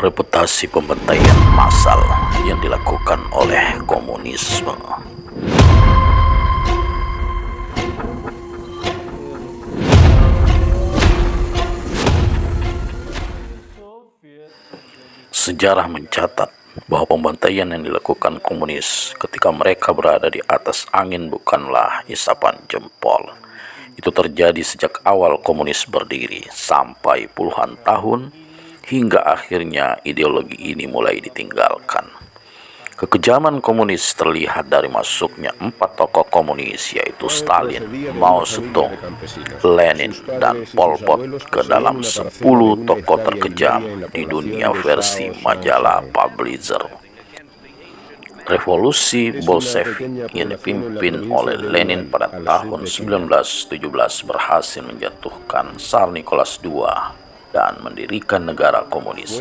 reputasi pembantaian massal yang dilakukan oleh komunisme. Sejarah mencatat bahwa pembantaian yang dilakukan komunis ketika mereka berada di atas angin bukanlah isapan jempol. Itu terjadi sejak awal komunis berdiri sampai puluhan tahun hingga akhirnya ideologi ini mulai ditinggalkan. Kekejaman komunis terlihat dari masuknya 4 tokoh komunis, yaitu Stalin, Mao Zedong, Lenin, dan Pol Pot ke dalam 10 tokoh terkejam di dunia versi majalah Publisher. Revolusi Bolshevik yang dipimpin oleh Lenin pada tahun 1917 berhasil menjatuhkan Tsar Nicholas II dan mendirikan negara komunis.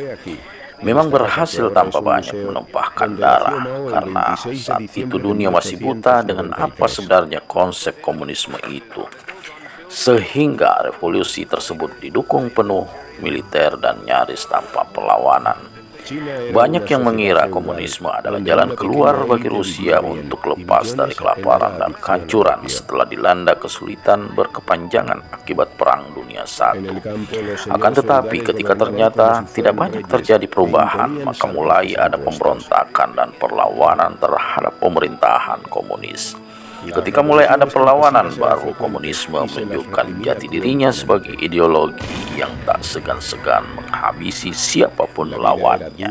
Memang berhasil tanpa banyak menumpahkan darah, karena saat itu dunia masih buta dengan apa sebenarnya konsep komunisme itu. Sehingga revolusi tersebut didukung penuh militer dan nyaris tanpa perlawanan. Banyak yang mengira komunisme adalah jalan keluar bagi Rusia untuk lepas dari kelaparan dan kehancuran setelah dilanda kesulitan berkepanjangan akibat Perang Dunia I. Akan tetapi ketika ternyata tidak banyak terjadi perubahan, maka mulai ada pemberontakan dan perlawanan terhadap pemerintahan komunis. Ketika mulai ada perlawanan, baru komunisme menunjukkan jati dirinya sebagai ideologi yang tak segan-segan menghabisi siapapun lawannya.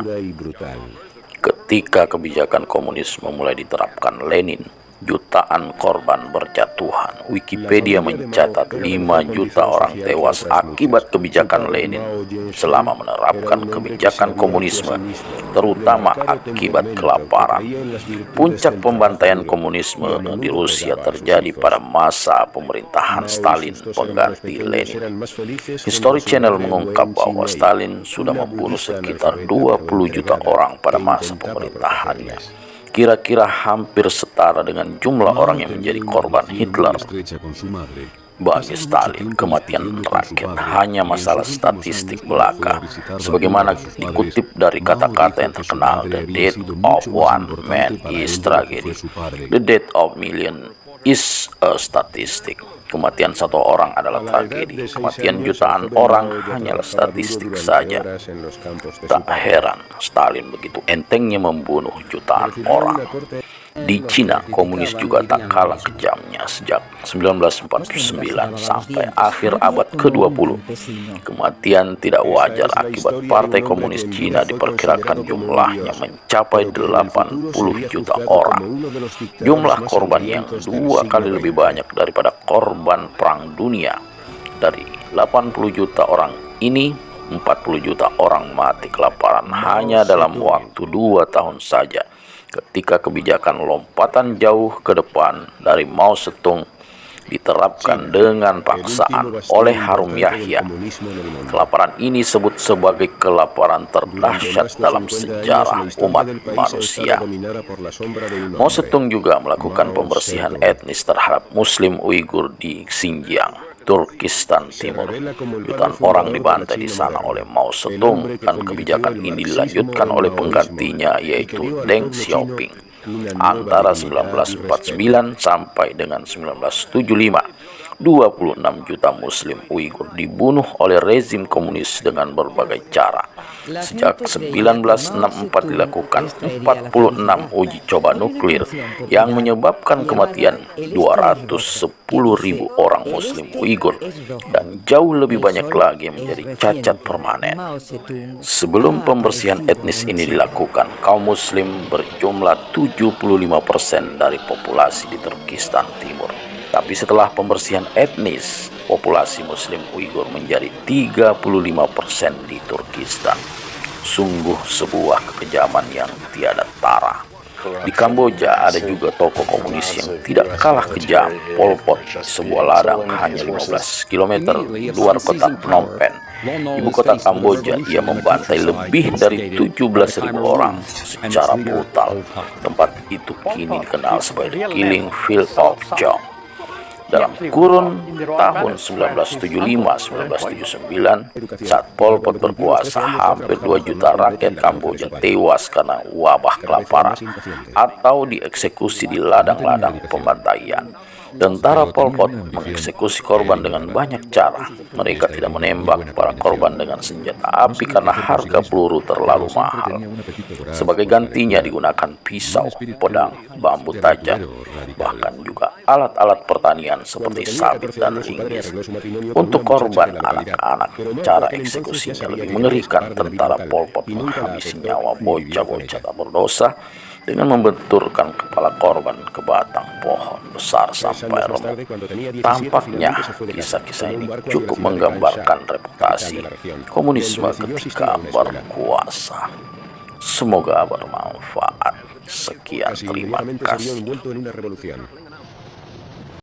Ketika kebijakan komunisme mulai diterapkan Lenin, jutaan korban berjatuhan. Wikipedia mencatat 5 juta orang tewas akibat kebijakan Lenin selama menerapkan kebijakan komunisme, terutama akibat kelaparan. Puncak pembantaian komunisme di Rusia terjadi pada masa pemerintahan Stalin pengganti Lenin. History Channel mengungkap bahwa Stalin sudah membunuh sekitar 20 juta orang pada masa pemerintahannya. Kira-kira hampir setara dengan jumlah orang yang menjadi korban Hitler. Bagi Stalin, kematian rakyat hanya masalah statistik belaka. Sebagaimana dikutip dari kata-kata yang terkenal, "The death of one man is tragedy. The death of million is a statistic." Kematian satu orang adalah tragedi. Kematian jutaan orang hanyalah statistik saja. Tak heran Stalin begitu entengnya membunuh jutaan orang. Di Cina, komunis juga tak kalah kejamnya sejak 1949 sampai akhir abad ke-20. Kematian tidak wajar akibat Partai Komunis Cina diperkirakan jumlahnya mencapai 80 juta orang. Jumlah korban yang 2 kali lebih banyak daripada korban Perang Dunia. Dari 80 juta orang ini, 40 juta orang mati kelaparan hanya dalam waktu 2 tahun saja. Ketika kebijakan lompatan jauh ke depan dari Mao Zedong diterapkan dengan paksaan oleh Harum Yahya. Kelaparan ini disebut sebagai kelaparan terdahsyat dalam sejarah umat manusia. Mao Zedong juga melakukan pembersihan etnis terhadap Muslim Uighur di Xinjiang, Turkistan Timur. Jutaan orang dibantai di sana oleh Mao Zedong, dan kebijakan ini dilanjutkan oleh penggantinya, yaitu Deng Xiaoping. Antara 1949 sampai dengan 1975, 26 juta Muslim Uighur dibunuh oleh rezim komunis dengan berbagai cara. Sejak 1964 dilakukan 46 uji coba nuklir yang menyebabkan kematian 210.000 orang Muslim Uighur, dan jauh lebih banyak lagi yang menjadi cacat permanen. Sebelum pembersihan etnis ini dilakukan, kaum Muslim berjumlah 75% dari populasi di Turkistan Timur. Tapi setelah pembersihan etnis, populasi Muslim Uighur menjadi 35% di Turkistan. Sungguh sebuah kekejaman yang tiada tara. Di Kamboja ada juga tokoh komunis yang tidak kalah kejam, Pol Pot, sebuah ladang hanya 15 km luar kota Phnom Penh, ibu kota Kamboja. Ia membantai lebih dari 17.000 orang secara brutal. Tempat itu kini dikenal sebagai The Killing Field of Chong. Dalam kurun tahun 1975-1979, saat Pol Pot berkuasa, hampir 2 juta rakyat Kamboja tewas karena wabah kelaparan atau dieksekusi di ladang-ladang pembantaian. Tentara Pol Pot mengeksekusi korban dengan banyak cara. Mereka tidak menembak para korban dengan senjata api karena harga peluru terlalu mahal. Sebagai gantinya digunakan pisau, pedang, bambu tajam, bahkan juga alat-alat pertanian seperti sabit dan linggis. Untuk korban anak-anak, cara eksekusinya lebih mengerikan. Tentara Pol Pot menghabisi nyawa bocah-bocah tak berdosa dengan membenturkan kepala korban ke batang pohon besar sampai remuk. Tampaknya kisah-kisah ini cukup menggambarkan reputasi komunisme ketika berkuasa. Semoga bermanfaat. Sekian, terima kasih.